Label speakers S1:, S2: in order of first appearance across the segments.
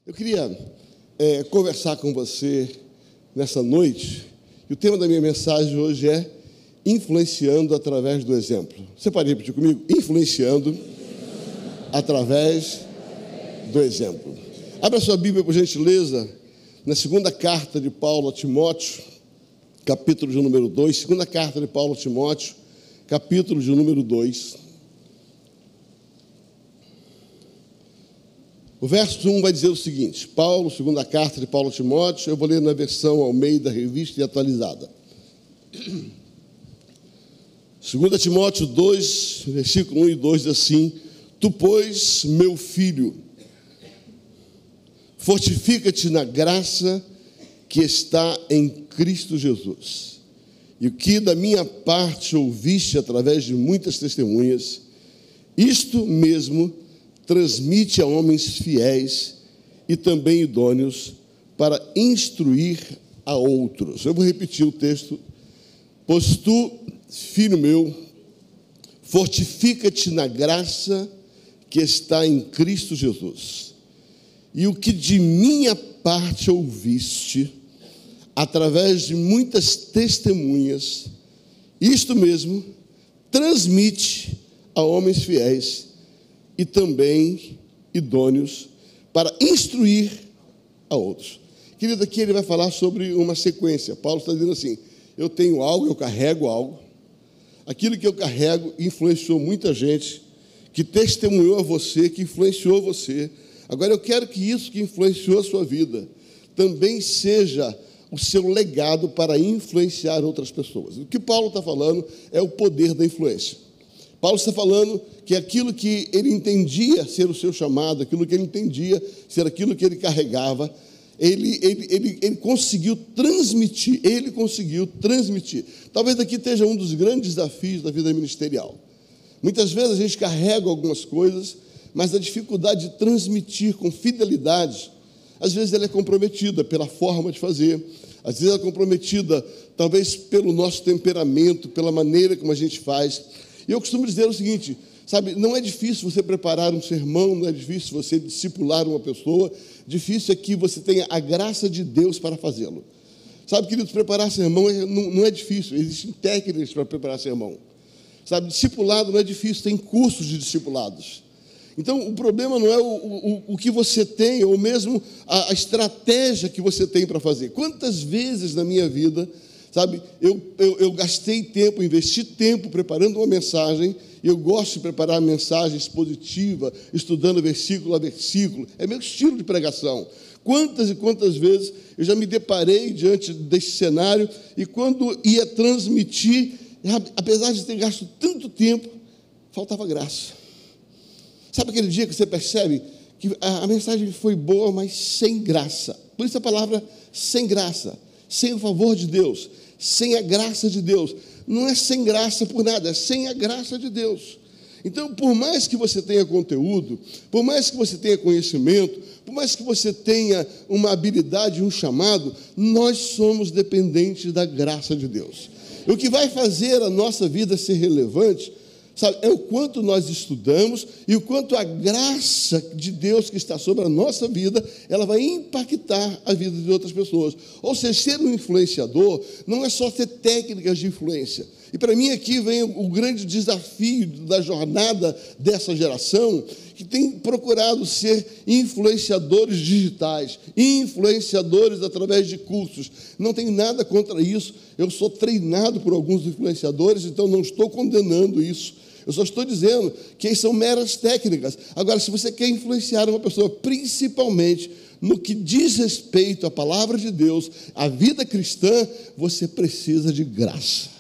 S1: Eu queria conversar com você nessa noite, e o tema da minha mensagem hoje é influenciando através do exemplo. Você pode repetir comigo? Influenciando através do exemplo. Abra sua Bíblia, por gentileza, na segunda carta de Paulo a Timóteo, capítulo de número 2, segunda carta de Paulo a Timóteo, capítulo de número 2. O verso 1 vai dizer o seguinte: Paulo, segunda carta de Paulo a Timóteo, eu vou ler na versão Almeida, revista e atualizada. 2 Timóteo 2, versículo 1 e 2 diz assim: Tu, pois, meu filho, fortifica-te na graça que está em Cristo Jesus. E o que da minha parte ouviste através de muitas testemunhas, isto mesmo transmite a homens fiéis e também idôneos para instruir a outros. Eu vou repetir o texto. Pois tu, filho meu, fortifica-te na graça que está em Cristo Jesus. E o que de minha parte ouviste, através de muitas testemunhas, isto mesmo transmite a homens fiéis e também idôneos para instruir a outros. Querido, aqui ele vai falar sobre uma sequência. Paulo está dizendo assim: eu tenho algo, eu carrego algo. Aquilo que eu carrego influenciou muita gente, que testemunhou a você, que influenciou você. Agora eu quero que isso que influenciou a sua vida também seja o seu legado para influenciar outras pessoas. O que Paulo está falando é o poder da influência. Paulo está falando que aquilo que ele entendia ser o seu chamado, aquilo que ele entendia ser aquilo que ele carregava, ele conseguiu transmitir, Talvez aqui esteja um dos grandes desafios da vida ministerial. Muitas vezes a gente carrega algumas coisas, mas a dificuldade de transmitir com fidelidade, às vezes ela é comprometida pela forma de fazer, às vezes ela é comprometida talvez pelo nosso temperamento, pela maneira como a gente faz. E eu costumo dizer o seguinte, sabe, não é difícil você preparar um sermão, não é difícil você discipular uma pessoa, difícil é que você tenha a graça de Deus para fazê-lo. Sabe, queridos, preparar sermão não é difícil, existem técnicas para preparar sermão. Sabe, discipulado não é difícil, tem cursos de discipulados. Então, o problema não é o que você tem, ou mesmo a estratégia que você tem para fazer. Quantas vezes na minha vida, sabe, eu gastei tempo, investi tempo preparando uma mensagem, e eu gosto de preparar mensagem expositiva, estudando versículo a versículo, é meu estilo de pregação. Quantas e quantas vezes eu já me deparei diante desse cenário, e quando ia transmitir, apesar de ter gasto tanto tempo, faltava graça. Sabe aquele dia que você percebe que a mensagem foi boa, mas sem graça? Por isso a palavra sem graça, sem o favor de Deus, sem a graça de Deus. Não é sem graça por nada, é sem a graça de Deus. Então, por mais que você tenha conteúdo, por mais que você tenha conhecimento, por mais que você tenha uma habilidade, um chamado, nós somos dependentes da graça de Deus. E o que vai fazer a nossa vida ser relevante, sabe, é o quanto nós estudamos e o quanto a graça de Deus que está sobre a nossa vida, ela vai impactar a vida de outras pessoas. Ou seja, ser um influenciador não é só ter técnicas de influência. E para mim aqui vem o grande desafio da jornada dessa geração, que tem procurado ser influenciadores digitais, influenciadores através de cursos. Não tem nada contra isso. Eu sou treinado por alguns influenciadores, então não estou condenando isso. Eu só estou dizendo que são meras técnicas. Agora, se você quer influenciar uma pessoa, principalmente no que diz respeito à palavra de Deus, à vida cristã, você precisa de graça.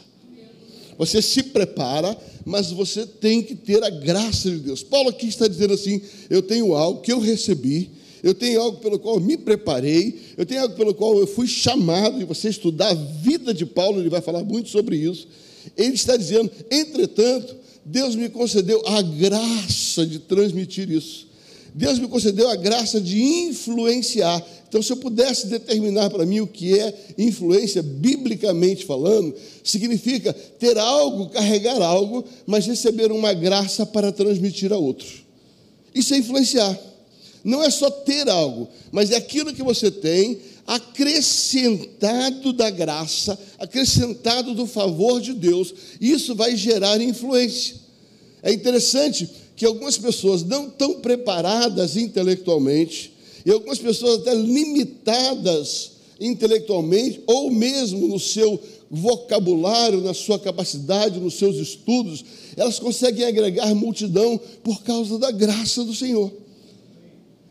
S1: Você se prepara, mas você tem que ter a graça de Deus. Paulo aqui está dizendo assim: eu tenho algo que eu recebi, eu tenho algo pelo qual eu me preparei, eu tenho algo pelo qual eu fui chamado. E você estudar a vida de Paulo, ele vai falar muito sobre isso. Ele está dizendo, entretanto, Deus me concedeu a graça de transmitir isso. Deus me concedeu a graça de influenciar. Então, se eu pudesse determinar para mim o que é influência, biblicamente falando, significa ter algo, carregar algo, mas receber uma graça para transmitir a outro. Isso é influenciar. não é só ter algo, mas é aquilo que você tem acrescentado da graça, acrescentado do favor de Deus. Isso vai gerar influência. É interessante que algumas pessoas não estão preparadas intelectualmente, e algumas pessoas até limitadas intelectualmente, ou mesmo no seu vocabulário, na sua capacidade, nos seus estudos, elas conseguem agregar multidão por causa da graça do Senhor.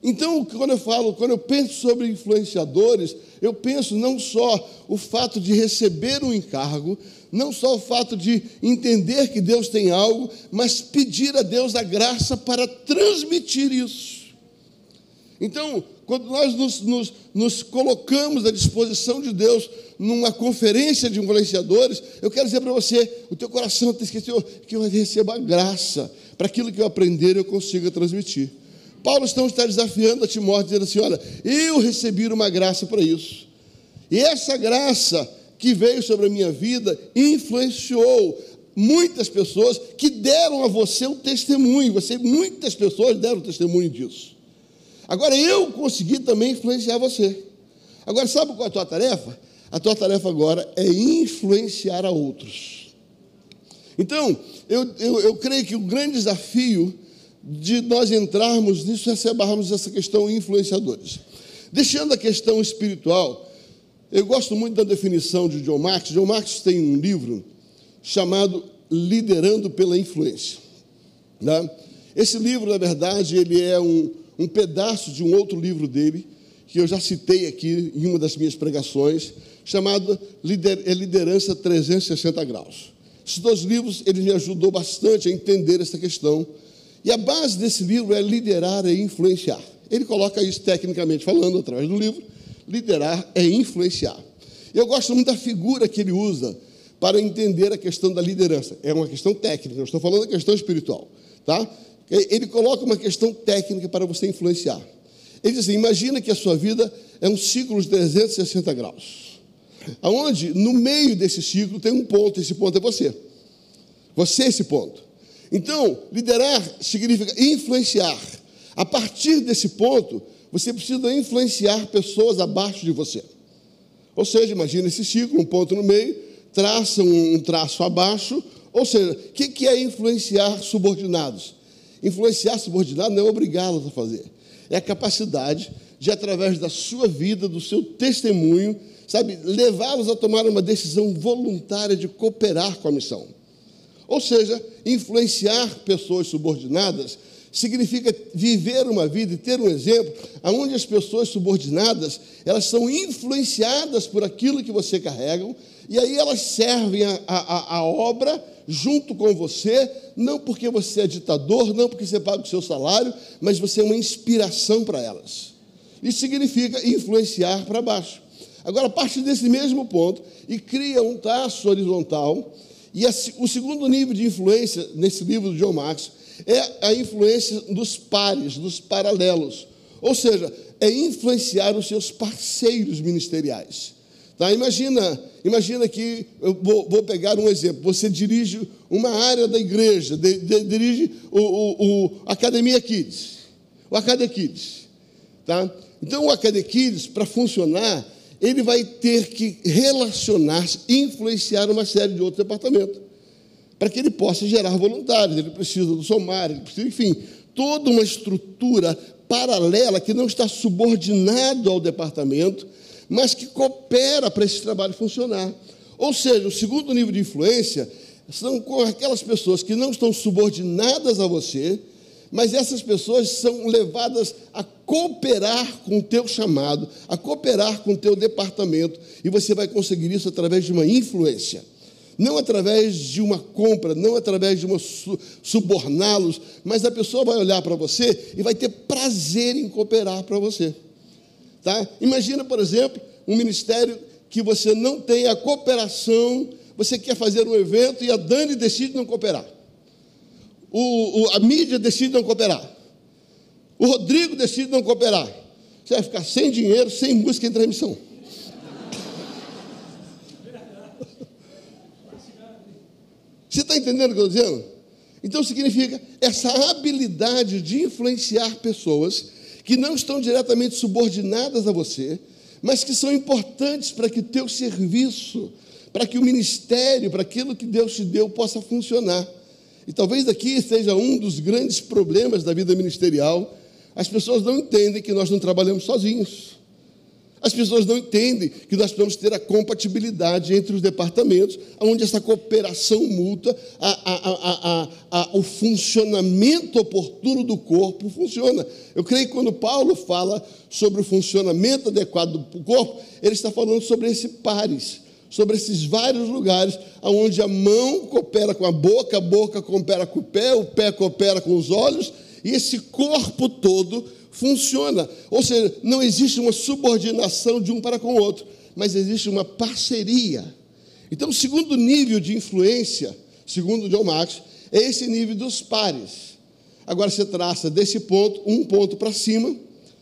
S1: Então, quando eu penso sobre influenciadores, eu penso não só o fato de receber um encargo, não só o fato de entender que Deus tem algo, mas pedir a Deus a graça para transmitir isso. Então, quando nós nos colocamos à disposição de Deus numa conferência de influenciadores, eu quero dizer para você, o teu coração tem que eu receba a graça, para aquilo que eu aprender eu consiga transmitir. Paulo então está desafiando a Timóteo, dizendo assim, olha, eu recebi uma graça para isso. E essa graça que veio sobre a minha vida influenciou muitas pessoas que deram a você um testemunho. Muitas pessoas deram testemunho disso. Agora, eu consegui também influenciar você. Agora, sabe qual é a tua tarefa? A tua tarefa agora é influenciar a outros. Então, eu creio que o grande desafio de nós entrarmos nisso é separarmos essa questão influenciadores. Deixando a questão espiritual, eu gosto muito da definição de John Maxwell. John Maxwell tem um livro chamado Liderando pela Influência. Né? Esse livro, na verdade, ele é um pedaço de um outro livro dele, que eu já citei aqui em uma das minhas pregações, chamado Liderança 360 Graus. Esses dois livros, ele me ajudou bastante a entender essa questão. E a base desse livro é liderar e influenciar. Ele coloca isso tecnicamente falando, através do livro, liderar é influenciar. Eu gosto muito da figura que ele usa para entender a questão da liderança. É uma questão técnica, eu estou falando da questão espiritual. Tá? Ele coloca uma questão técnica para você influenciar. Ele diz assim, imagina que a sua vida é um ciclo de 360 graus. Onde, no meio desse ciclo, tem um ponto, esse ponto é você. Você é esse ponto. Então, liderar significa influenciar. A partir desse ponto, você precisa influenciar pessoas abaixo de você. Ou seja, imagina esse ciclo, um ponto no meio, traça um traço abaixo. Ou seja, o que é influenciar subordinados? Influenciar subordinados não é obrigá-los a fazer. É a capacidade de, através da sua vida, do seu testemunho, sabe, levá-los a tomar uma decisão voluntária de cooperar com a missão. Ou seja, influenciar pessoas subordinadas significa viver uma vida e ter um exemplo onde as pessoas subordinadas, elas são influenciadas por aquilo que você carrega, e aí elas servem a obra junto com você, não porque você é ditador, não porque você paga o seu salário, mas você é uma inspiração para elas. Isso significa influenciar para baixo. Agora, a partir desse mesmo ponto, e cria um traço horizontal. E o segundo nível de influência, nesse livro do John Maxwell, é a influência dos pares, dos paralelos. Ou seja, é influenciar os seus parceiros ministeriais. Tá? Imagina que, eu vou pegar um exemplo, você dirige uma área da igreja, dirige o Academia Kids, o Academia Kids. Tá? Então, o Academia Kids, para funcionar, ele vai ter que relacionar-se, influenciar uma série de outros departamentos, para que ele possa gerar voluntários. Ele precisa do SOMAR, ele precisa, enfim, toda uma estrutura paralela que não está subordinado ao departamento, mas que coopera para esse trabalho funcionar. Ou seja, o segundo nível de influência são com aquelas pessoas que não estão subordinadas a você, mas essas pessoas são levadas a cooperar com o teu chamado, a cooperar com o teu departamento, e você vai conseguir isso através de uma influência. Não através de uma compra, não através de uma suborná-los, mas a pessoa vai olhar para você e vai ter prazer em cooperar para você. Tá? Imagina, por exemplo, um ministério que você não tem a cooperação, você quer fazer um evento e a Dani decide não cooperar. A mídia decide não cooperar. O Rodrigo decide não cooperar. Você vai ficar sem dinheiro, sem música em transmissão. Você está entendendo o que eu estou dizendo? Então, significa essa habilidade de influenciar pessoas que não estão diretamente subordinadas a você, mas que são importantes para que o teu serviço, para que o ministério, para aquilo que Deus te deu possa funcionar. E talvez aqui seja um dos grandes problemas da vida ministerial. As pessoas não entendem que nós não trabalhamos sozinhos. As pessoas não entendem que nós precisamos ter a compatibilidade entre os departamentos, onde essa cooperação mútua, o funcionamento oportuno do corpo funciona. Eu creio que quando Paulo fala sobre o funcionamento adequado do corpo, ele está falando sobre esse pares, sobre esses vários lugares onde a mão coopera com a boca coopera com o pé coopera com os olhos, e esse corpo todo funciona. Ou seja, não existe uma subordinação de um para com o outro, mas existe uma parceria. Então, o segundo nível de influência, segundo John Maxwell, é esse nível dos pares. Agora você traça desse ponto, um ponto para cima,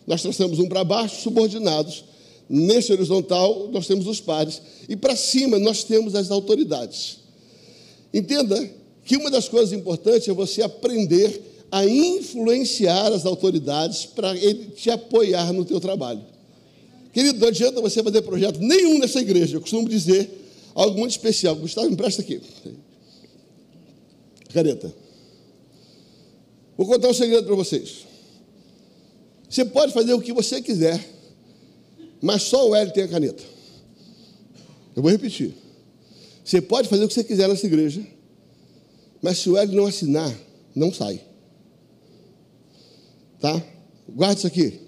S1: nós traçamos um para baixo, subordinados. Nesse horizontal, nós temos os pares. E para cima, nós temos as autoridades. Entenda que uma das coisas importantes é você aprender a influenciar as autoridades para ele te apoiar no teu trabalho. Querido, não adianta você fazer projeto nenhum nessa igreja. Eu costumo dizer algo muito especial. Gustavo, me presta aqui. Caneta. Vou contar um segredo para vocês. Você pode fazer o que você quiser, mas só o Hélio tem a caneta. Eu vou repetir. Você pode fazer o que você quiser nessa igreja, mas se o Hélio não assinar, não sai. Tá? Guarda isso aqui.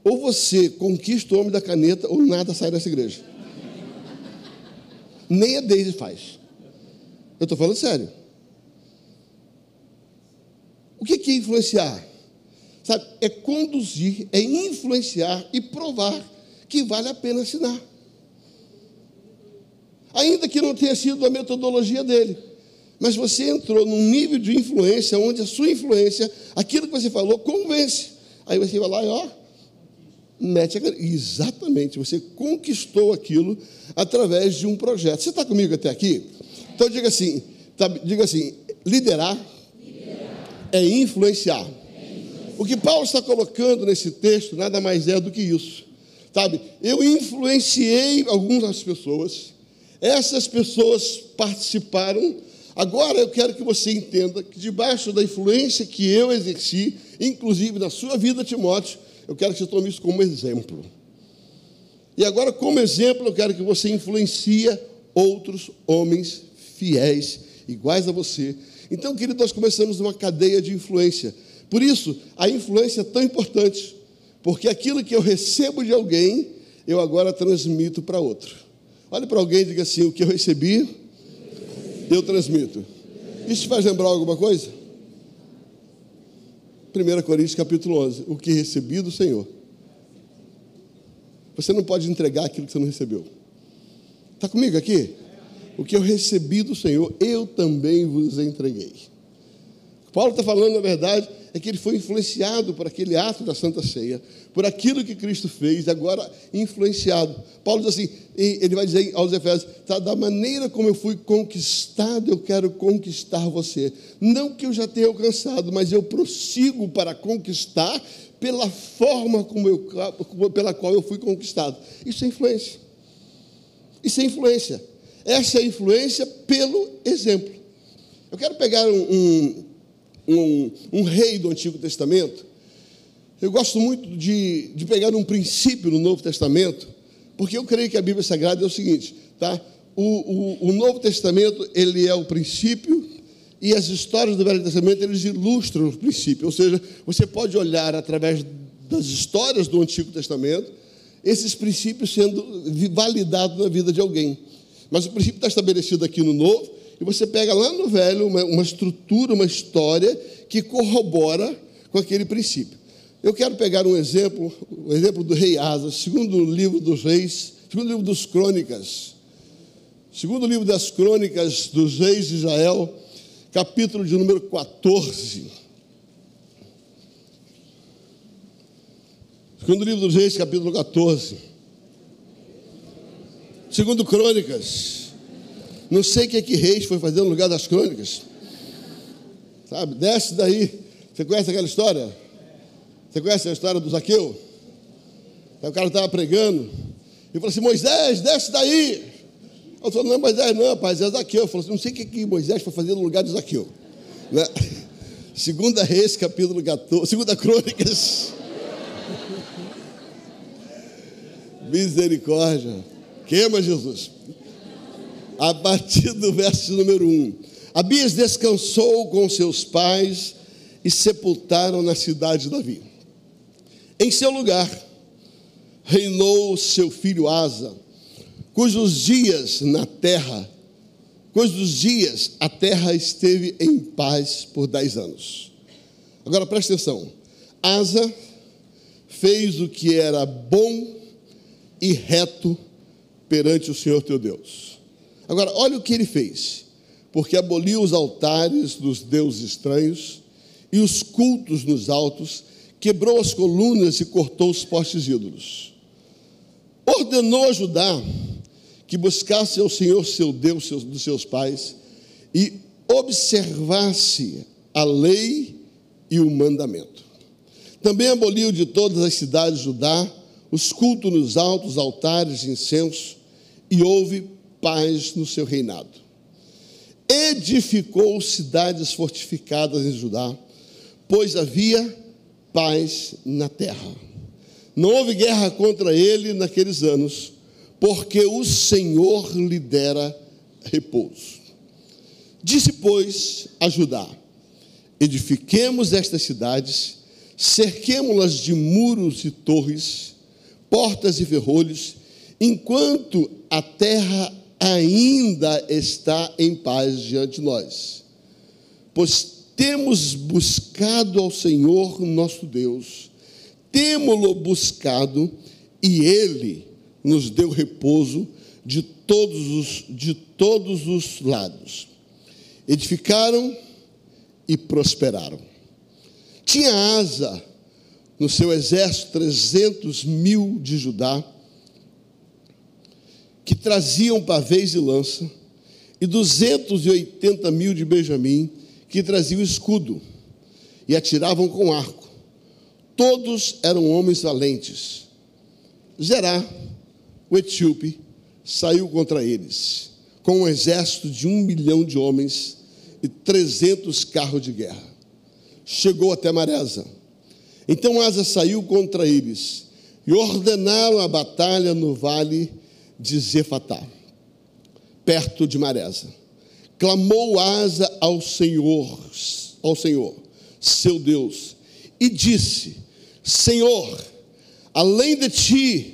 S1: Ou você conquista o homem da caneta, ou nada sai dessa igreja. Nem a Deise faz. Eu estou falando sério. O que é influenciar? Sabe, é conduzir, é influenciar e provar que vale a pena assinar. Ainda que não tenha sido a metodologia dele. Mas você entrou num nível de influência onde a sua influência, aquilo que você falou, convence. Aí você vai lá e, ó, mete a caneta. Exatamente, você conquistou aquilo através de um projeto. Você está comigo até aqui? Então diga assim, liderar é influenciar. O que Paulo está colocando nesse texto nada mais é do que isso. Sabe, eu influenciei algumas pessoas, essas pessoas participaram. Agora eu quero que você entenda que debaixo da influência que eu exerci, inclusive na sua vida, Timóteo, eu quero que você tome isso como exemplo. E agora, como exemplo, eu quero que você influencie outros homens fiéis, iguais a você. Então, querido, nós começamos uma cadeia de influência. Por isso, a influência é tão importante, porque aquilo que eu recebo de alguém, eu agora transmito para outro. Olhe para alguém e diga assim, o que eu recebi, eu transmito. Isso te faz lembrar alguma coisa? 1 Coríntios capítulo 11, o que recebi do Senhor. Você não pode entregar aquilo que você não recebeu. Está comigo aqui? O que eu recebi do Senhor, eu também vos entreguei. Paulo está falando, na verdade, é que ele foi influenciado por aquele ato da Santa Ceia, por aquilo que Cristo fez, agora influenciado. Paulo diz assim, ele vai dizer aos Efésios, tá, da maneira como eu fui conquistado, eu quero conquistar você. Não que eu já tenha alcançado, mas eu prossigo para conquistar pela forma pela qual eu fui conquistado. Isso é influência. Isso é influência. Essa é a influência pelo exemplo. Eu quero pegar um rei do Antigo Testamento. Eu gosto muito de pegar um princípio no Novo Testamento, porque eu creio que a Bíblia Sagrada é o seguinte, tá? O Novo Testamento, ele é o princípio, e as histórias do Velho Testamento, eles ilustram o princípio. Ou seja, você pode olhar através das histórias do Antigo Testamento, esses princípios sendo validados na vida de alguém. Mas o princípio está estabelecido aqui no Novo, e você pega lá no Velho uma estrutura, uma história que corrobora com aquele princípio. Eu quero pegar um exemplo, o exemplo do rei Asa, segundo livro dos reis, segundo livro dos crônicas, segundo livro das crônicas dos reis de Israel, capítulo de número 14. Segundo livro dos reis, capítulo 14. Segundo crônicas. Não sei o que Reis foi fazer no lugar das crônicas. Sabe, desce daí. Você conhece aquela história? Você conhece a história do Zaqueu? Aí o cara estava pregando e falou assim: Moisés, desce daí. Eu falei: não é Moisés, não, rapaz, é Zaqueu. Eu falei assim: não sei o que Moisés foi fazer no lugar de Zaqueu. Né? 2 Reis, capítulo 14, 2 Crônicas. Misericórdia. Queima, Jesus. A partir do verso número 1. Abias descansou com seus pais e sepultaram na cidade de Davi. Em seu lugar, reinou seu filho Asa, cujos dias a terra esteve em paz por 10 anos. Agora preste atenção. Asa fez o que era bom e reto perante o Senhor teu Deus. Agora, olha o que ele fez. Porque aboliu os altares dos deuses estranhos e os cultos nos altos, quebrou as colunas e cortou os postes ídolos. Ordenou a Judá que buscasse ao Senhor seu Deus dos seus pais e observasse a lei e o mandamento. Também aboliu de todas as cidades de Judá os cultos nos altos, altares de incenso, e houve paz no seu reinado. Edificou cidades fortificadas em Judá, pois havia paz na terra. Não houve guerra contra ele naqueles anos, porque o Senhor lhe dera repouso. Disse, pois, a Judá: edifiquemos estas cidades, cerquemo-las de muros e torres, portas e ferrolhos, enquanto a terra ainda está em paz diante de nós. Pois temos buscado ao Senhor nosso Deus, temo-lo buscado, e Ele nos deu repouso de todos os lados. Edificaram e prosperaram. Tinha Asa no seu exército 300.000 de Judá, que traziam pavês e lança, e 280.000 de Benjamim, que traziam escudo, e atiravam com arco. Todos eram homens valentes. Zerá, o etíope, saiu contra eles, com um exército de 1 milhão de homens e 300 carros de guerra. Chegou até Maresa. Então Asa saiu contra eles, e ordenaram a batalha no vale de Zefatá, perto de Maresa. Clamou Asa ao Senhor, seu Deus, e disse: Senhor, além de ti,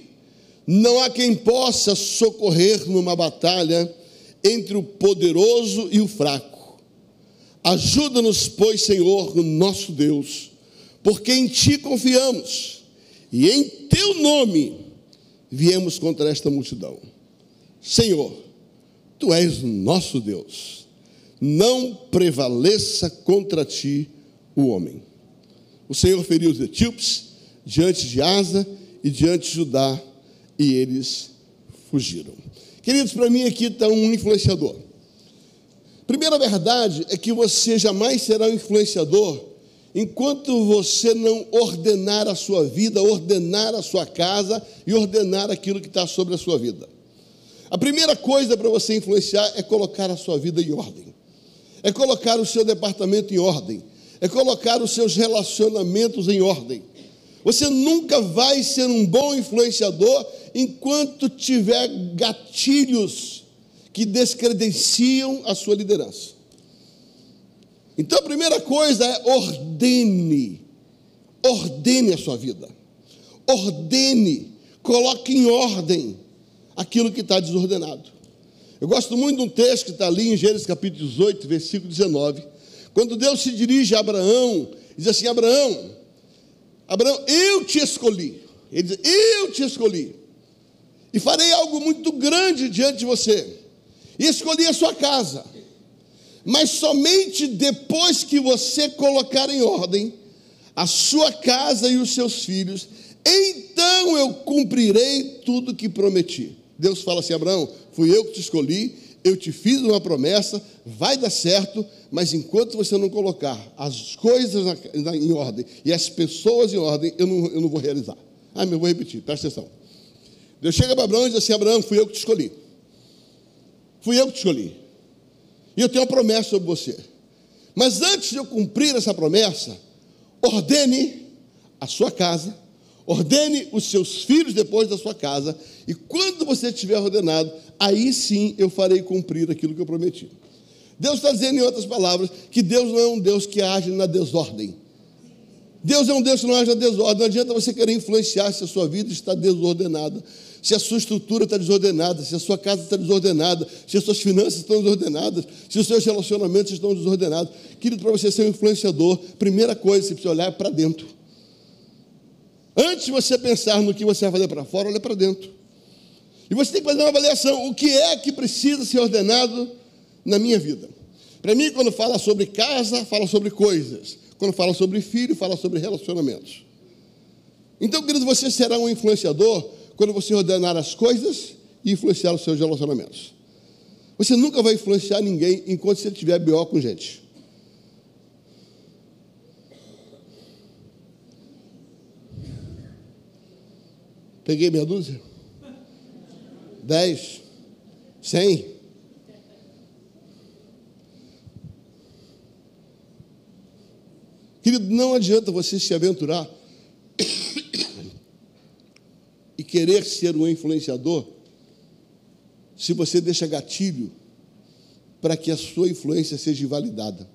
S1: não há quem possa socorrer numa batalha entre o poderoso e o fraco. Ajuda-nos, pois, Senhor, nosso Deus, porque em ti confiamos, e em teu nome viemos contra esta multidão. Senhor, tu és o nosso Deus, não prevaleça contra ti o homem. O Senhor feriu os etíopes diante de Asa e diante de Judá, e eles fugiram. Queridos, para mim aqui está um influenciador. Primeira verdade é que você jamais será um influenciador enquanto você não ordenar a sua vida, ordenar a sua casa e ordenar aquilo que está sobre a sua vida. A primeira coisa para você influenciar é colocar a sua vida em ordem, é colocar o seu departamento em ordem, é colocar os seus relacionamentos em ordem. Você nunca vai ser um bom influenciador enquanto tiver gatilhos que descredenciam a sua liderança. Então, a primeira coisa é ordene a sua vida, coloque em ordem aquilo que está desordenado. Eu gosto muito de um texto que está ali em Gênesis capítulo 18, versículo 19, quando Deus se dirige a Abraão, diz assim: Abraão, eu te escolhi. Ele diz: eu te escolhi, e farei algo muito grande diante de você, e escolhi a sua casa, mas somente depois que você colocar em ordem a sua casa e os seus filhos, então eu cumprirei tudo que prometi. Deus fala assim: Abraão, fui eu que te escolhi, eu te fiz uma promessa, vai dar certo, mas enquanto você não colocar as coisas em ordem e as pessoas em ordem, eu não vou realizar. Mas eu vou repetir, presta atenção. Deus chega para Abraão e diz assim: Abraão, fui eu que te escolhi. Fui eu que te escolhi. E eu tenho uma promessa sobre você. Mas antes de eu cumprir essa promessa, ordene a sua casa, ordene os seus filhos depois da sua casa, e quando você estiver ordenado, aí sim eu farei cumprir aquilo que eu prometi. Deus está dizendo, em outras palavras, que Deus não é um Deus que age na desordem. Deus é um Deus que não age na desordem. Não adianta você querer influenciar se a sua vida está desordenada, se a sua estrutura está desordenada, se a sua casa está desordenada, se as suas finanças estão desordenadas, se os seus relacionamentos estão desordenados. Querido, para você ser um influenciador, primeira coisa, você precisa olhar para dentro. Antes de você pensar no que você vai fazer para fora, olha para dentro. E você tem que fazer uma avaliação. O que é que precisa ser ordenado na minha vida? Para mim, quando fala sobre casa, fala sobre coisas. Quando fala sobre filho, fala sobre relacionamentos. Então, querido, você será um influenciador quando você ordenar as coisas e influenciar os seus relacionamentos. Você nunca vai influenciar ninguém enquanto você tiver BO com gente. Peguei meia dúzia? 10? 100? Querido, não adianta você se aventurar e querer ser um influenciador se você deixa gatilho para que a sua influência seja invalidada.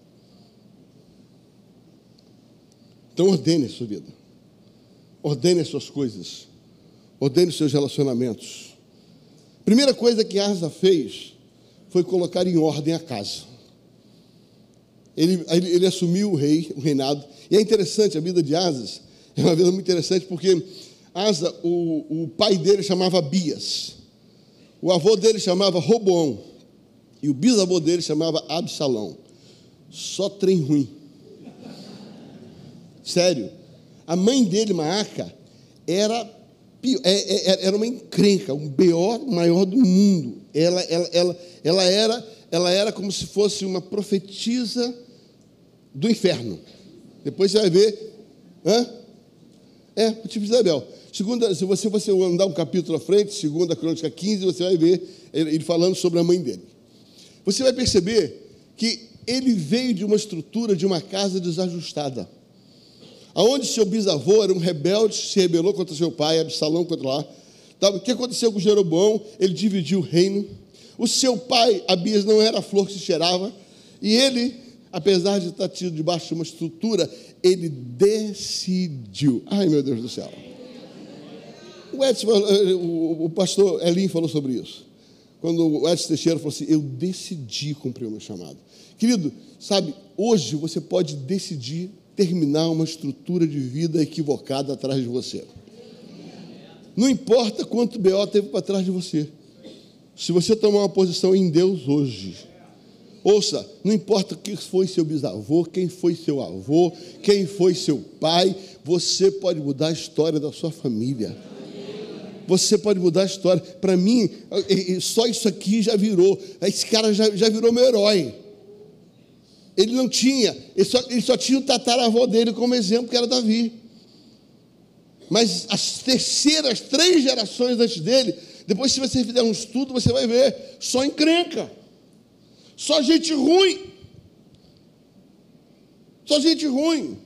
S1: Então, ordene a sua vida. Ordene as suas coisas. Ordene os seus relacionamentos. Primeira coisa que Asa fez foi colocar em ordem a casa. Ele assumiu o reinado. E é interessante, a vida de Asa é uma vida muito interessante, porque Asa, o pai dele chamava Abias. O avô dele chamava Roboão. E o bisavô dele chamava Absalão. Só trem ruim. Sério. A mãe dele, Maaca, era uma encrenca, um BO maior do mundo. Ela era como se fosse uma profetisa do inferno. Depois você vai ver. O tipo de Isabel. Se você andar um capítulo à frente, 2 Crônica 15, você vai ver ele falando sobre a mãe dele. Você vai perceber que ele veio de uma estrutura de uma casa desajustada, aonde seu bisavô era um rebelde, se rebelou contra seu pai, Absalão contra lá. O que aconteceu com Jeroboão? Ele dividiu o reino. O seu pai, Abias, não era a flor que se cheirava, e ele, apesar de estar tido debaixo de uma estrutura, ele decidiu. Ai, meu Deus do céu. O pastor Elim falou sobre isso. Quando o Edson Teixeira falou assim: eu decidi cumprir o meu chamado. Querido, sabe, hoje você pode decidir terminar uma estrutura de vida equivocada atrás de você. Não importa quanto BO teve para trás de você. Se você tomar uma posição em Deus hoje, ouça, não importa quem foi seu bisavô, quem foi seu avô, quem foi seu pai, você pode mudar a história da sua família. Você pode mudar a história. Para mim, só isso aqui já virou. Esse cara já virou meu herói. Ele não tinha, ele só tinha o tataravô dele como exemplo, que era Davi. Mas as 3 gerações antes dele, depois, se você fizer um estudo, você vai ver, só encrenca, só gente ruim. Só gente ruim.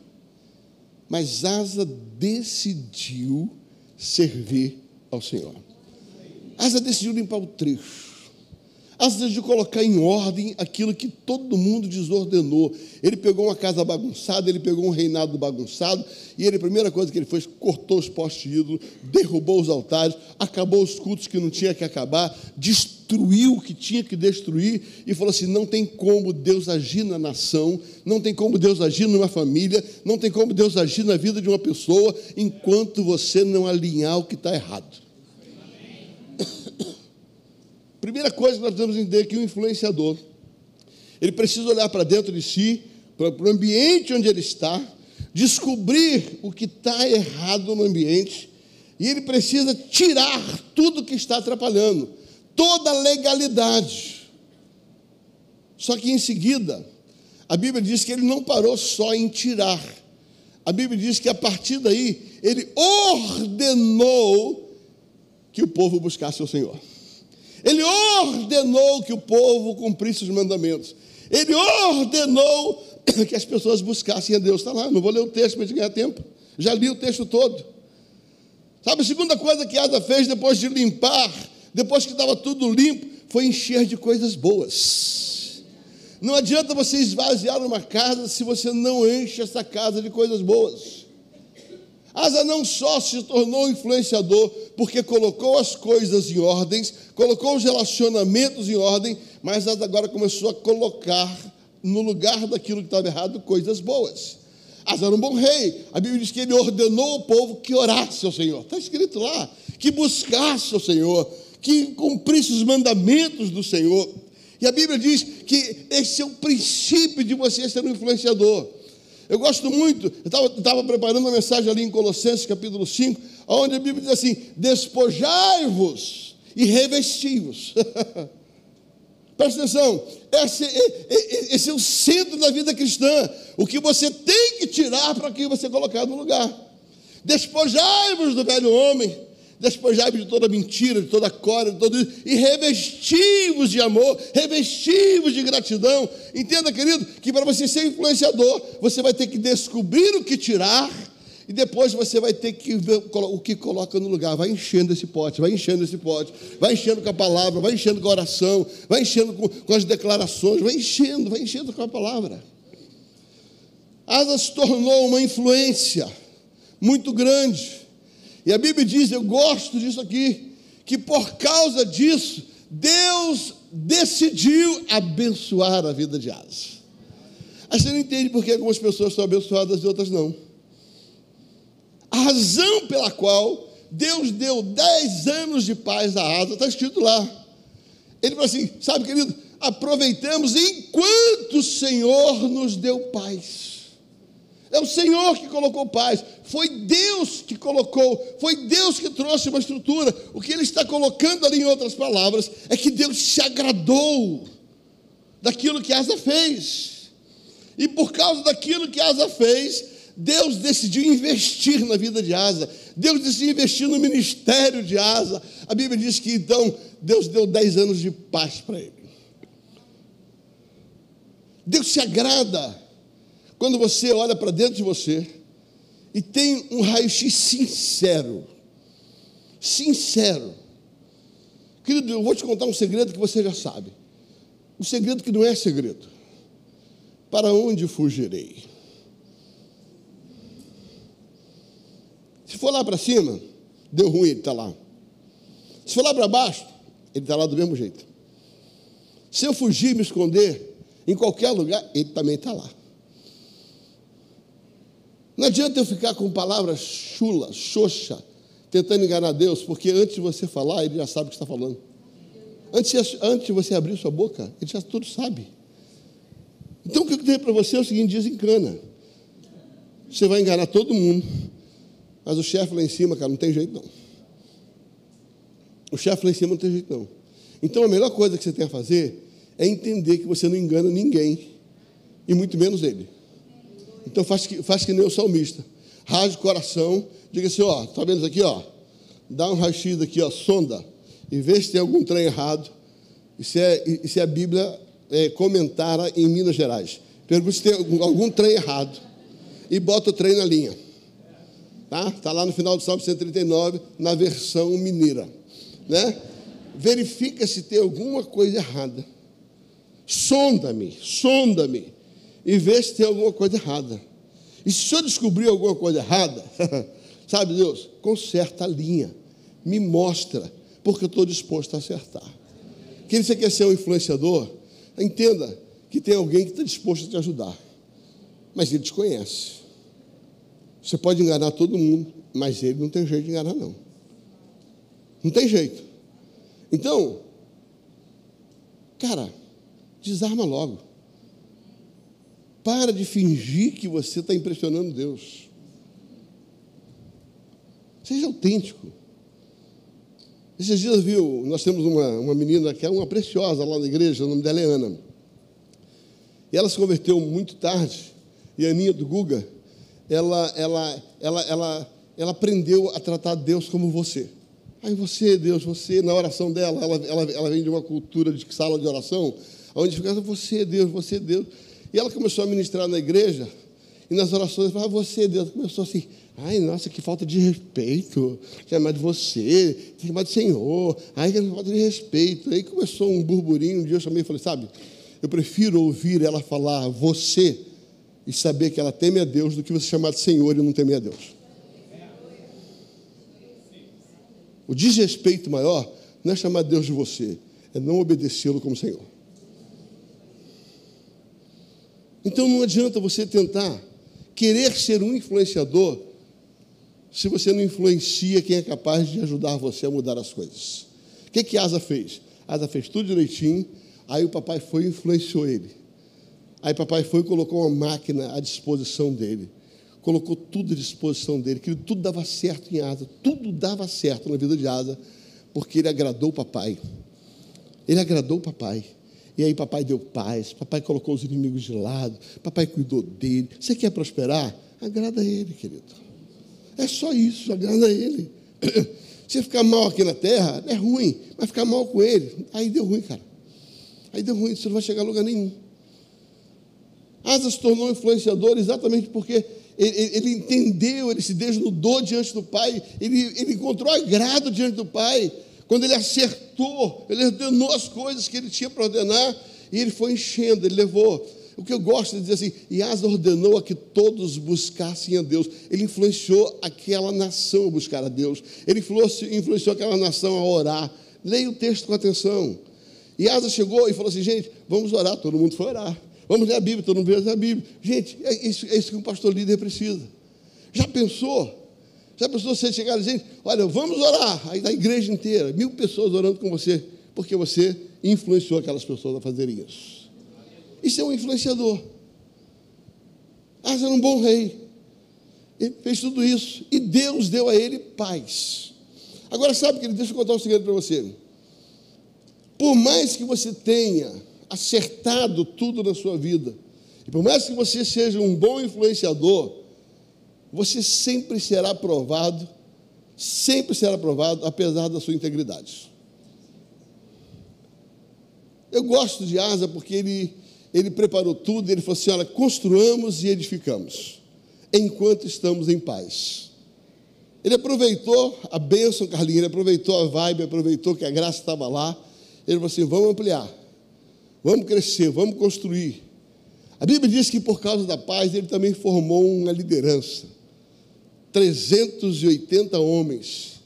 S1: Mas Asa decidiu servir ao Senhor. Asa decidiu limpar o trecho. Asa decidiu colocar em ordem aquilo que todo mundo desordenou. Ele pegou uma casa bagunçada, ele pegou um reinado bagunçado, e a primeira coisa que ele fez, cortou os postes de ídolo, derrubou os altares, acabou os cultos que não tinha que acabar, destruiu o que tinha que destruir, e falou assim: não tem como Deus agir na nação, não tem como Deus agir numa família, não tem como Deus agir na vida de uma pessoa, enquanto você não alinhar o que está errado. Primeira coisa que nós temos que entender, que o influenciador, ele precisa olhar para dentro de si, para o ambiente onde ele está, descobrir o que está errado no ambiente, e ele precisa tirar tudo que está atrapalhando, toda a legalidade. Só que em seguida, a Bíblia diz que ele não parou só em tirar. A Bíblia diz que a partir daí, ele ordenou que o povo buscasse o Senhor. Ele ordenou que o povo cumprisse os mandamentos. Ele ordenou que as pessoas buscassem a Deus. Está lá, não vou ler o texto para a gente ganhar tempo. Já li o texto todo. Sabe, a segunda coisa que Asa fez depois de limpar, depois que estava tudo limpo, foi encher de coisas boas. Não adianta você esvaziar uma casa se você não enche essa casa de coisas boas. Asa não só se tornou influenciador porque colocou as coisas em ordens, colocou os relacionamentos em ordem, mas Asa agora começou a colocar no lugar daquilo que estava errado coisas boas. Asa era um bom rei. A Bíblia diz que ele ordenou ao povo que orasse ao Senhor. Está escrito lá, que buscasse ao Senhor, que cumprisse os mandamentos do Senhor. E a Bíblia diz que esse é o princípio de você ser um influenciador. Eu gosto muito, eu estava preparando uma mensagem ali em Colossenses, capítulo 5, onde a Bíblia diz assim: despojai-vos e revesti-vos. Presta atenção, esse é o centro da vida cristã. O que você tem que tirar para que você colocar no lugar. Despojai-vos do velho homem, despojai-vos de toda mentira, de toda cólera, de tudo isso, e revesti-vos de amor, revesti-vos de gratidão. Entenda, querido, que para você ser influenciador, você vai ter que descobrir o que tirar, e depois você vai ter que ver o que coloca no lugar. Vai enchendo esse pote, vai enchendo esse pote, vai enchendo com a palavra, vai enchendo com a oração, vai enchendo com as declarações, vai enchendo com a palavra. Asa se tornou uma influência muito grande. E a Bíblia diz, eu gosto disso aqui, que por causa disso, Deus decidiu abençoar a vida de Asa. Aí você não entende por que algumas pessoas são abençoadas e outras não. A razão pela qual Deus deu 10 anos de paz a Asa, está escrito lá. Ele falou assim, sabe, querido, aproveitamos enquanto o Senhor nos deu paz. É o Senhor que colocou paz, foi Deus que colocou, foi Deus que trouxe uma estrutura. O que ele está colocando ali, em outras palavras, é que Deus se agradou daquilo que Asa fez. E por causa daquilo que Asa fez, Deus decidiu investir na vida de Asa, Deus decidiu investir no ministério de Asa. A Bíblia diz que então Deus deu 10 anos de paz para ele. Deus se agrada quando você olha para dentro de você e tem um raio-x sincero. Sincero. Querido, eu vou te contar um segredo que você já sabe. Um segredo que não é segredo. Para onde fugirei? Se for lá para cima, deu ruim, ele está lá. Se for lá para baixo, ele está lá do mesmo jeito. Se eu fugir e me esconder em qualquer lugar, ele também está lá. Não adianta eu ficar com palavras chula, xoxa, tentando enganar Deus, porque antes de você falar, ele já sabe o que está falando. Antes de você abrir sua boca, ele já tudo sabe. Então o que eu tenho para você é o seguinte: desencana. Você vai enganar todo mundo, mas o chefe lá em cima, cara, não tem jeito não. O chefe lá em cima não tem jeito não. Então a melhor coisa que você tem a fazer é entender que você não engana ninguém, e muito menos ele. Então faz que nem o salmista. Rasgue o coração, diga assim, ó, está vendo isso aqui, ó? Dá um raio-x aqui, ó, sonda, e vê se tem algum trem errado. E se a Bíblia comentara em Minas Gerais. Pergunta se tem algum trem errado. E bota o trem na linha. Tá? Está lá no final do Salmo 139, na versão mineira. Né? Verifica se tem alguma coisa errada. Sonda-me. E vê se tem alguma coisa errada. E se eu descobrir alguma coisa errada, sabe, Deus, conserta a linha, me mostra, porque eu estou disposto a acertar. Que você quer ser um influenciador, entenda que tem alguém que está disposto a te ajudar, mas ele te conhece. Você pode enganar todo mundo, mas ele não tem jeito de enganar, não. Não tem jeito. Então, cara, desarma logo. Para de fingir que você está impressionando Deus. Seja autêntico. Esses dias, nós temos uma menina que é uma preciosa lá na igreja, o nome dela é Ana. E ela se converteu muito tarde. E a Aninha do Guga, ela aprendeu a tratar Deus como você. Aí você, Deus, você, na oração dela, ela vem de uma cultura de sala de oração, onde fica você, Deus, você, Deus. E ela começou a ministrar na igreja, e nas orações, ela falava, você, Deus, começou assim, ai, nossa, que falta de respeito, chamar de você, tem que chamar de Senhor, ai, que falta de respeito. Aí começou um burburinho, um dia eu chamei e falei, sabe, eu prefiro ouvir ela falar você e saber que ela teme a Deus do que você chamar de Senhor e não temer a Deus. O desrespeito maior não é chamar Deus de você, é não obedecê-lo como Senhor. Então não adianta você tentar querer ser um influenciador se você não influencia quem é capaz de ajudar você a mudar as coisas. O que Asa fez? Asa fez tudo direitinho, aí o papai foi e influenciou ele. Aí o papai foi e colocou uma máquina à disposição dele. Colocou tudo à disposição dele, que tudo dava certo em Asa, tudo dava certo na vida de Asa, porque ele agradou o papai. Ele agradou o papai. E aí papai deu paz, papai colocou os inimigos de lado, papai cuidou dele. Você quer prosperar? Agrada a ele, querido. É só isso, agrada a ele. Se ficar mal aqui na terra, é ruim, mas ficar mal com ele, aí deu ruim, cara. Aí deu ruim, você não vai chegar a lugar nenhum. Asa se tornou influenciador exatamente porque ele entendeu, ele se desnudou diante do pai, ele encontrou agrado diante do pai. Quando ele acertou, ele ordenou as coisas que ele tinha para ordenar, e ele foi enchendo, ele levou. O que eu gosto de dizer assim, e Asa ordenou a que todos buscassem a Deus. Ele influenciou aquela nação a buscar a Deus. Ele influenciou aquela nação a orar. Leia o texto com atenção. E Asa chegou e falou assim, gente, vamos orar. Todo mundo foi orar. Vamos ler a Bíblia, todo mundo veio ler a Bíblia. Gente, é isso que um pastor líder precisa. Já pensou? Já pensou você chegar e dizer, olha, vamos orar. Aí da igreja inteira, 1000 pessoas orando com você, porque você influenciou aquelas pessoas a fazerem isso. Isso é um influenciador. Asa era um bom rei. Ele fez tudo isso. E Deus deu a ele paz. Agora, sabe, querido, deixa eu contar um segredo para você. Por mais que você tenha acertado tudo na sua vida, e por mais que você seja um bom influenciador, você sempre será provado, apesar da sua integridade. Eu gosto de Asa porque ele preparou tudo, ele falou assim, olha, construamos e edificamos, enquanto estamos em paz. Ele aproveitou a bênção, Carlinhos, ele aproveitou a vibe, aproveitou que a graça estava lá, ele falou assim, vamos ampliar, vamos crescer, vamos construir. A Bíblia diz que por causa da paz, ele também formou uma liderança. 380 homens,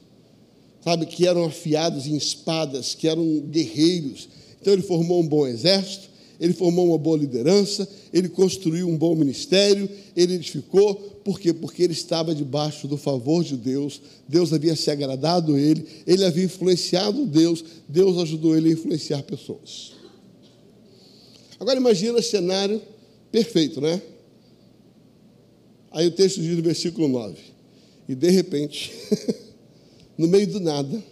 S1: sabe, que eram afiados em espadas, que eram guerreiros. Então ele formou um bom exército, ele formou uma boa liderança, ele construiu um bom ministério, ele edificou. Por quê? Porque ele estava debaixo do favor de Deus, Deus havia se agradado a ele havia influenciado Deus, Deus ajudou ele a influenciar pessoas. Agora imagina o cenário perfeito, né? Aí o texto diz no versículo 9, e de repente, no meio do nada,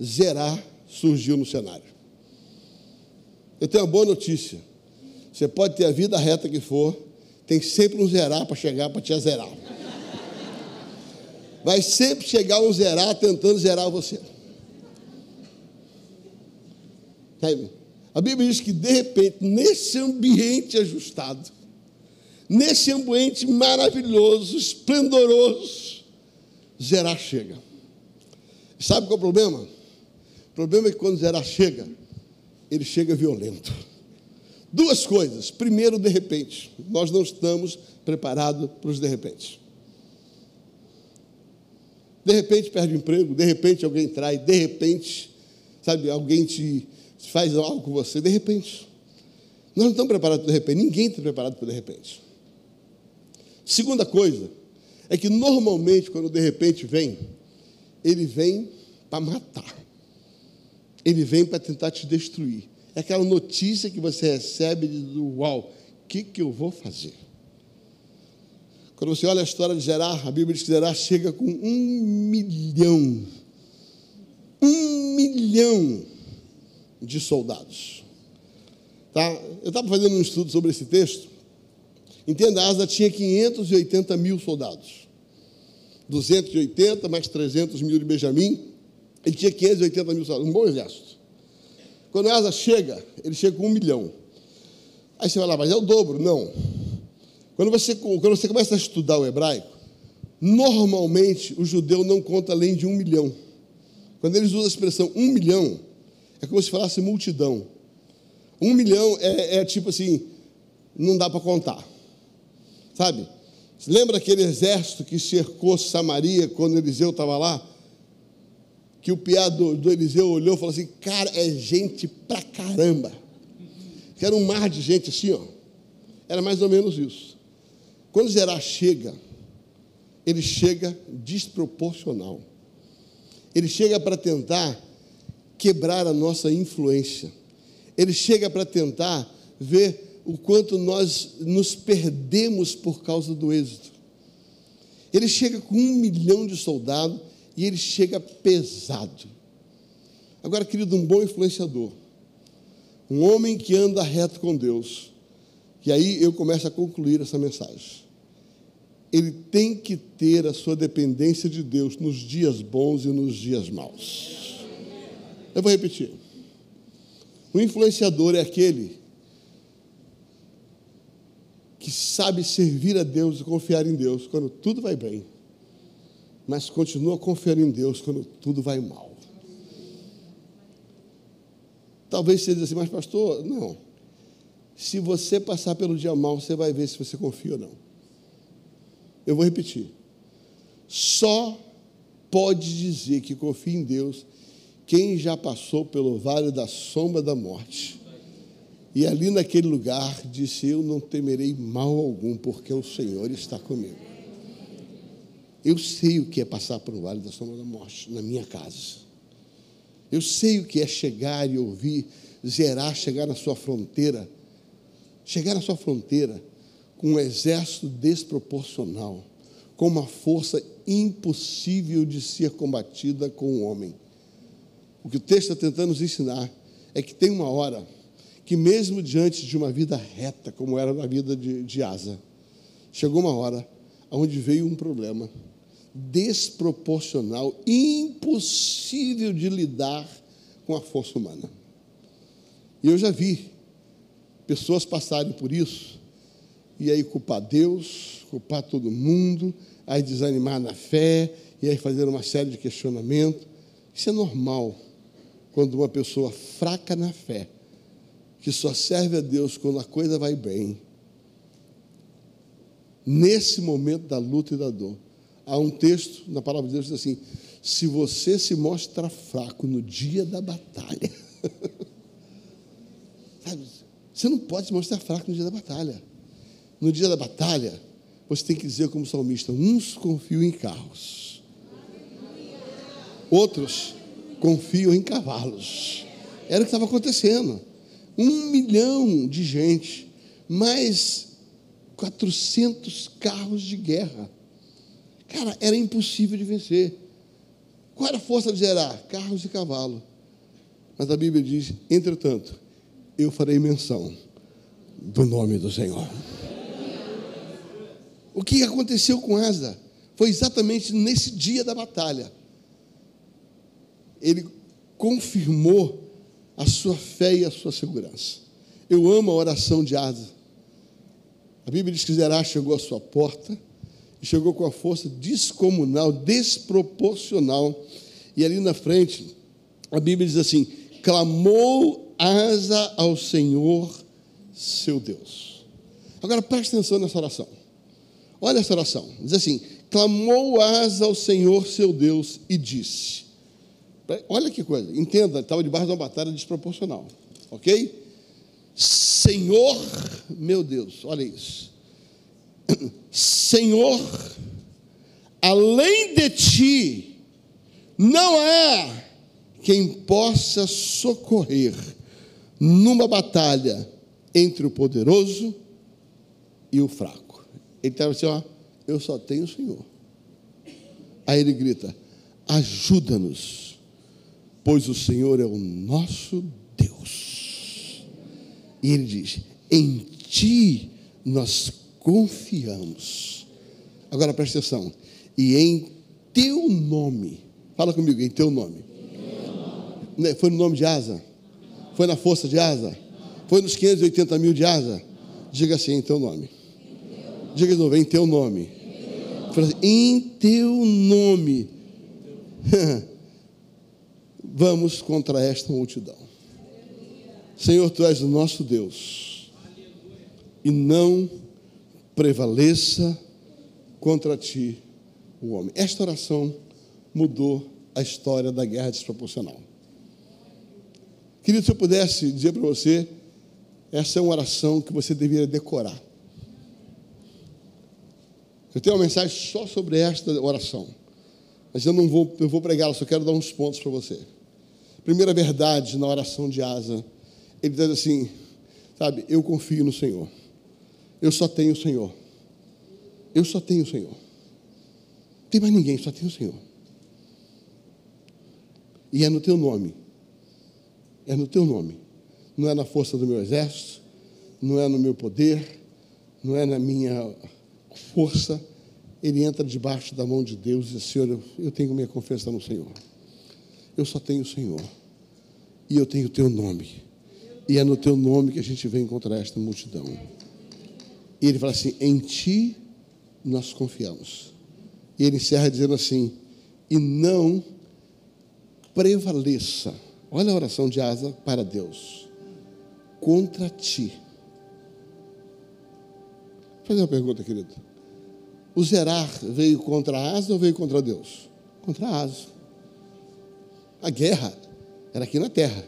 S1: Zerá surgiu no cenário. Eu tenho uma boa notícia. Você pode ter a vida reta que for, tem sempre um Zerá para chegar para te azerar. Vai sempre chegar um Zerá tentando zerar você. A Bíblia diz que, de repente, nesse ambiente ajustado, nesse ambiente maravilhoso, esplendoroso, Zerá chega. Sabe qual é o problema? O problema é que quando Zerá chega, ele chega violento. Duas coisas. Primeiro, de repente. Nós não estamos preparados para os de repente. De repente perde o emprego, de repente alguém trai, de repente, sabe, alguém te faz algo com você, de repente. Nós não estamos preparados para o de repente, ninguém está preparado para o de repente. Segunda coisa, é que normalmente quando o de repente vem, ele vem para matar. Ele vem para tentar te destruir. É aquela notícia que você recebe e diz, uau, o que eu vou fazer? Quando você olha a história de Zerá, a Bíblia diz que Zerá chega com 1 milhão. 1 milhão de soldados. Tá? Eu estava fazendo um estudo sobre esse texto. Entenda, Asa tinha 580 mil soldados. 280 mais 300 mil de Benjamim. Ele tinha 580 mil soldados, um bom exército. Quando Asa chega, ele chega com 1 milhão. Aí você vai lá, mas é o dobro. Não. Quando você começa a estudar o hebraico, normalmente o judeu não conta além de 1 milhão. Quando eles usam a expressão 1 milhão, é como se falasse multidão. 1 milhão é tipo assim, não dá para contar. Sabe? Você lembra aquele exército que cercou Samaria quando Eliseu estava lá? Que o piá do Eliseu olhou e falou assim, cara, é gente pra caramba. Que era um mar de gente assim, ó. Era mais ou menos isso. Quando Zerá chega, ele chega desproporcional. Ele chega para tentar quebrar a nossa influência. Ele chega para tentar ver o quanto nós nos perdemos por causa do êxito. Ele chega com 1 milhão de soldados e ele chega pesado. Agora, querido, um bom influenciador, um homem que anda reto com Deus, e aí eu começo a concluir essa mensagem. Ele tem que ter a sua dependência de Deus nos dias bons e nos dias maus. Eu vou repetir. O influenciador é aquele que sabe servir a Deus e confiar em Deus quando tudo vai bem, mas continua confiando em Deus quando tudo vai mal. Talvez você diga assim, mas pastor, não. Se você passar pelo dia mal, você vai ver se você confia ou não. Eu vou repetir. Só pode dizer que confia em Deus quem já passou pelo vale da sombra da morte. E ali naquele lugar disse, eu não temerei mal algum, porque o Senhor está comigo. Eu sei o que é passar por um vale da sombra da morte na minha casa. Eu sei o que é chegar e ouvir, chegar na sua fronteira com um exército desproporcional, com uma força impossível de ser combatida com um homem. O que o texto está tentando nos ensinar é que tem uma hora que mesmo diante de uma vida reta, como era na vida de Asa, chegou uma hora onde veio um problema desproporcional, impossível de lidar com a força humana. E eu já vi pessoas passarem por isso, e aí culpar Deus, culpar todo mundo, aí desanimar na fé, e aí fazer uma série de questionamentos. Isso é normal quando uma pessoa fraca na fé, que só serve a Deus quando a coisa vai bem, nesse momento da luta e da dor. Há um texto na palavra de Deus que diz assim, se você se mostra fraco no dia da batalha, sabe, você não pode se mostrar fraco no dia da batalha. No dia da batalha, você tem que dizer como salmista, uns confiam em carros, outros confiam em cavalos. Era o que estava acontecendo. 1 milhão de gente, mais 400 carros de guerra. Cara, era impossível de vencer. Qual era a força de Zerá? Carros e cavalo. Mas a Bíblia diz, entretanto, eu farei menção do nome do Senhor. O que aconteceu com Asa foi exatamente nesse dia da batalha. Ele confirmou a sua fé e a sua segurança. Eu amo a oração de Asa. A Bíblia diz que Zerá chegou à sua porta e chegou com a força descomunal, desproporcional. E ali na frente, a Bíblia diz assim, clamou Asa ao Senhor, seu Deus. Agora preste atenção nessa oração. Olha essa oração. Diz assim, clamou Asa ao Senhor, seu Deus, e disse. Olha que coisa, entenda, estava debaixo de uma batalha desproporcional, ok? Senhor, meu Deus, olha isso. Senhor, além de ti, não há quem possa socorrer numa batalha entre o poderoso e o fraco. Ele estava assim, ó, eu só tenho o Senhor. Aí ele grita, ajuda-nos, pois o Senhor é o nosso Deus, E ele diz: em ti nós confiamos. Agora presta atenção. E em teu nome. Fala comigo, em teu nome. Foi no nome de Asa? Foi na força de Asa? Foi nos 580 mil de Asa? Diga assim, em teu nome. Diga de novo, em teu nome. Fala assim, em teu nome. Vamos contra esta multidão. Senhor, tu és o nosso Deus. E não prevaleça contra ti o homem. Esta oração mudou a história da guerra desproporcional. Querido, se eu pudesse dizer para você, essa é uma oração que você deveria decorar. Eu tenho uma mensagem só sobre esta oração, mas eu vou pregá-la, só quero dar uns pontos para você. Primeira verdade na oração de Asa, ele diz assim, sabe, eu confio no Senhor. Eu só tenho o Senhor. Eu só tenho o Senhor. Não tem mais ninguém, só tenho o Senhor. E é no teu nome. É no teu nome. Não é na força do meu exército, não é no meu poder, não é na minha força. Ele entra debaixo da mão de Deus e diz, Senhor, eu tenho minha confiança no Senhor. Eu só tenho o Senhor. E eu tenho o teu nome. E é no teu nome que a gente vem contra esta multidão. E ele fala assim, em ti nós confiamos. E ele encerra dizendo assim, e não prevaleça. Olha a oração de Asa para Deus. Contra ti. Vou fazer uma pergunta, querido. O Zerar veio contra Asa ou veio contra Deus? Contra Asa. A guerra era aqui na terra.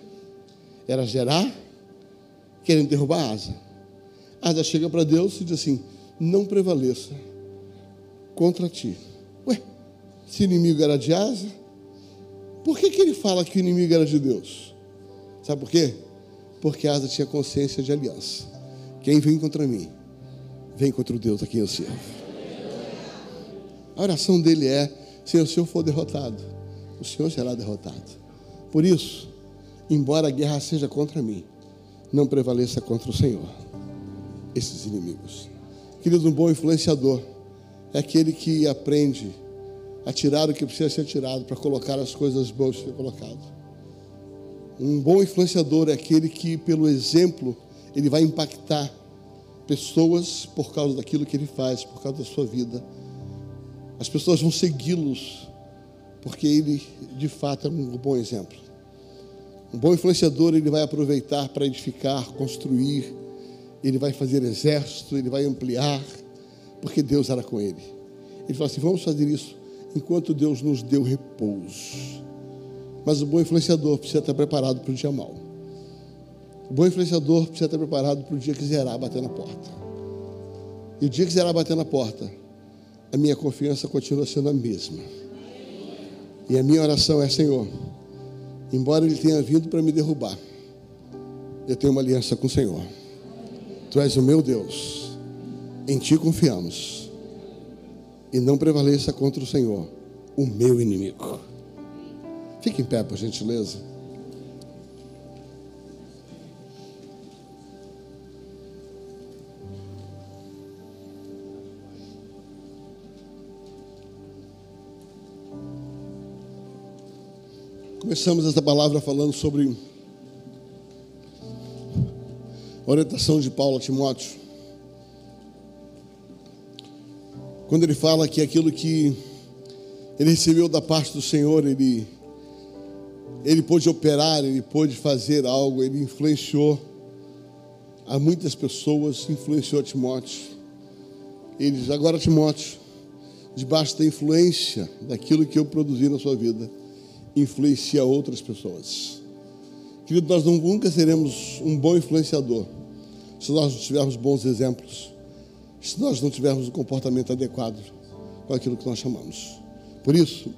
S1: Era Zerar querendo derrubar Asa. Asa chega para Deus e diz assim, não prevaleça contra ti. Ué, se o inimigo era de Asa, por que ele fala que o inimigo era de Deus? Sabe por quê? Porque Asa tinha consciência de aliança. Quem vem contra mim, vem contra o Deus a quem eu sirvo. A oração dele é, se o Senhor for derrotado, o Senhor será derrotado. Por isso, embora a guerra seja contra mim, não prevaleça contra o Senhor esses inimigos. Querido, um bom influenciador é aquele que aprende a tirar o que precisa ser tirado para colocar as coisas boas que ser colocado. Um bom influenciador é aquele que, pelo exemplo, ele vai impactar pessoas por causa daquilo que ele faz, por causa da sua vida. As pessoas vão segui-los porque ele, de fato, é um bom exemplo. Um bom influenciador, ele vai aproveitar para edificar, construir, ele vai fazer exército, ele vai ampliar, porque Deus era com ele. Ele fala assim, vamos fazer isso enquanto Deus nos deu repouso. Mas o bom influenciador precisa estar preparado para o dia mau. O bom influenciador precisa estar preparado para o dia que Zerar bater na porta. E o dia que Zerar bater na porta, a minha confiança continua sendo a mesma. E a minha oração é, Senhor, embora ele tenha vindo para me derrubar, eu tenho uma aliança com o Senhor. Tu és o meu Deus, em ti confiamos. E não prevaleça contra o Senhor, o meu inimigo. Fique em pé, por gentileza. Começamos essa palavra falando sobre a orientação de Paulo a Timóteo. Quando ele fala que aquilo que ele recebeu da parte do Senhor, ele pôde operar, ele pôde fazer algo, ele influenciou a muitas pessoas, influenciou a Timóteo. Ele diz, agora Timóteo, debaixo da influência daquilo que eu produzi na sua vida, influencia outras pessoas. Querido, nós nunca seremos um bom influenciador se nós não tivermos bons exemplos, se nós não tivermos um comportamento adequado com aquilo que nós chamamos. Por isso,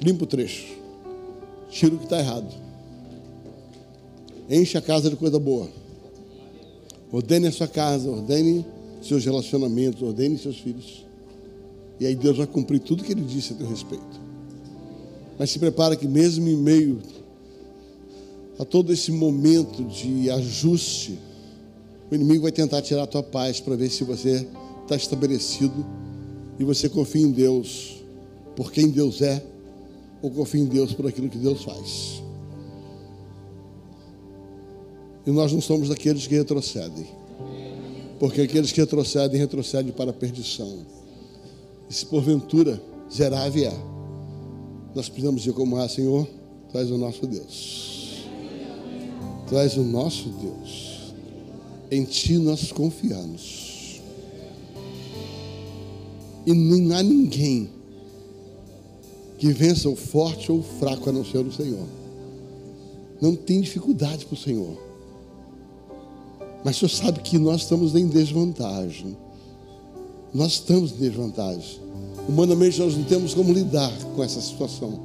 S1: limpa o trecho, tira o que está errado, enche a casa de coisa boa, ordene a sua casa, ordene seus relacionamentos, ordene seus filhos, e aí Deus vai cumprir tudo que Ele disse a teu respeito. Mas se prepara que mesmo em meio a todo esse momento de ajuste, O inimigo vai tentar tirar a tua paz para ver se você está estabelecido e você confia em Deus por quem Deus é, ou confia em Deus por aquilo que Deus faz. E nós não somos daqueles que retrocedem, porque aqueles que retrocedem para a perdição. E se porventura zerar vier, nós precisamos dizer como Senhor, traz o nosso Deus. Traz o nosso Deus. Em Ti nós confiamos. E não há ninguém que vença o forte ou o fraco a não ser o Senhor. Não tem dificuldade para o Senhor. Mas o Senhor sabe que nós estamos em desvantagem. Nós estamos em desvantagem. Humanamente nós não temos como lidar com essa situação.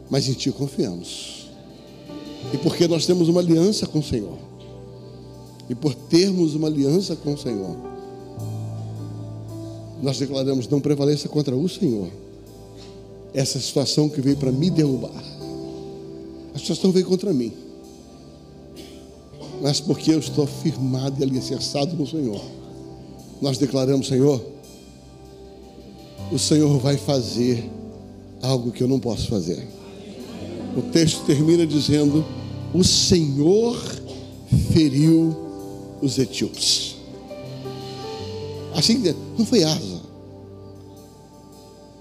S1: Mas em Ti confiamos. E porque nós temos uma aliança com o Senhor. E por termos uma aliança com o Senhor, nós declaramos: não prevaleça contra o Senhor essa situação que veio para me derrubar. A situação veio contra mim, mas porque eu estou firmado e alicerçado no Senhor, nós declaramos: Senhor, o Senhor vai fazer algo que eu não posso fazer. O texto termina dizendo: o Senhor feriu os etíopes. Assim, não foi Asa.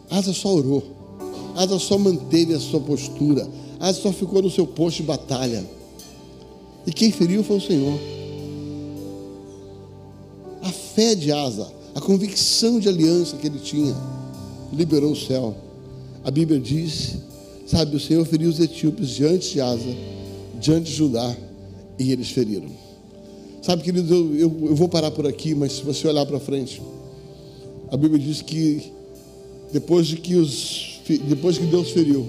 S1: Asa só orou. Asa só manteve a sua postura. Asa só ficou no seu posto de batalha. E quem feriu foi o Senhor. A fé de Asa, a convicção de aliança que ele tinha, liberou o céu. A Bíblia diz, sabe, o Senhor feriu os etíopes diante de Asa, diante de Judá, e eles feriram. Sabe, queridos, eu vou parar por aqui, mas se você olhar para frente, a Bíblia diz que depois que Deus feriu,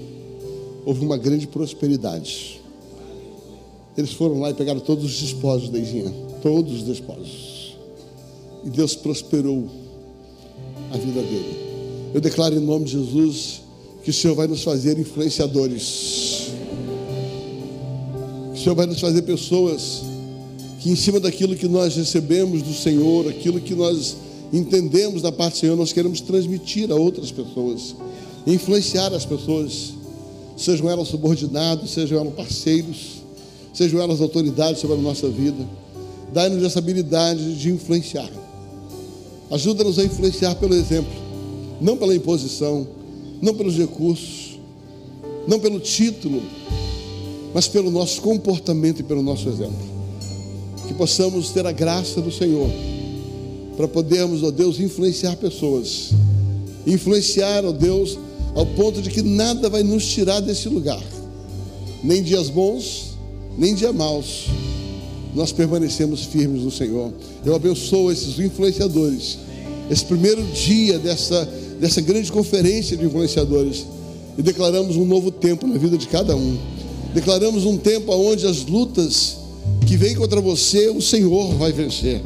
S1: houve uma grande prosperidade. Eles foram lá e pegaram todos os despojos da Izinha, todos os despojos, e Deus prosperou a vida dele. Eu declaro em nome de Jesus que o Senhor vai nos fazer influenciadores, que o Senhor vai nos fazer pessoas que, em cima daquilo que nós recebemos do Senhor, aquilo que nós entendemos da parte do Senhor, nós queremos transmitir a outras pessoas, influenciar as pessoas, sejam elas subordinados, sejam elas parceiros, sejam elas autoridades sobre a nossa vida. Dai-nos essa habilidade de influenciar. Ajuda-nos a influenciar pelo exemplo, não pela imposição, não pelos recursos, não pelo título, mas pelo nosso comportamento e pelo nosso exemplo. Que possamos ter a graça do Senhor para podermos, ó Deus, influenciar pessoas. Influenciar, ó Deus, ao ponto de que nada vai nos tirar desse lugar. Nem dias bons, nem dias maus. Nós permanecemos firmes no Senhor. Eu abençoo esses influenciadores. Esse primeiro dia dessa grande conferência de influenciadores. E declaramos um novo tempo na vida de cada um. Declaramos um tempo onde as lutas que vêm contra você, o Senhor vai vencer.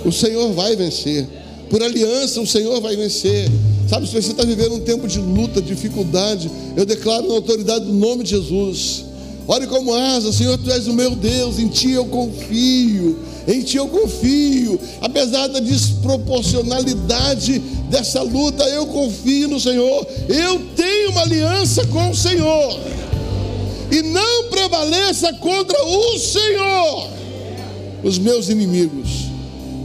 S1: O Senhor vai vencer. Por aliança, o Senhor vai vencer. Sabe, se você está vivendo um tempo de luta, dificuldade, eu declaro na autoridade do nome de Jesus: ore como Asa, Senhor, Tu és o meu Deus, em Ti eu confio, em Ti eu confio. Apesar da desproporcionalidade dessa luta, eu confio no Senhor. Eu tenho uma aliança com o Senhor. E não prevaleça contra o Senhor os meus inimigos.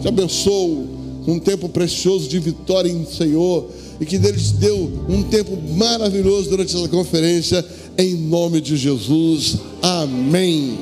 S1: Te abençoo com um tempo precioso de vitória em Senhor, e que Deus deu um tempo maravilhoso durante essa conferência, em nome de Jesus. Amém.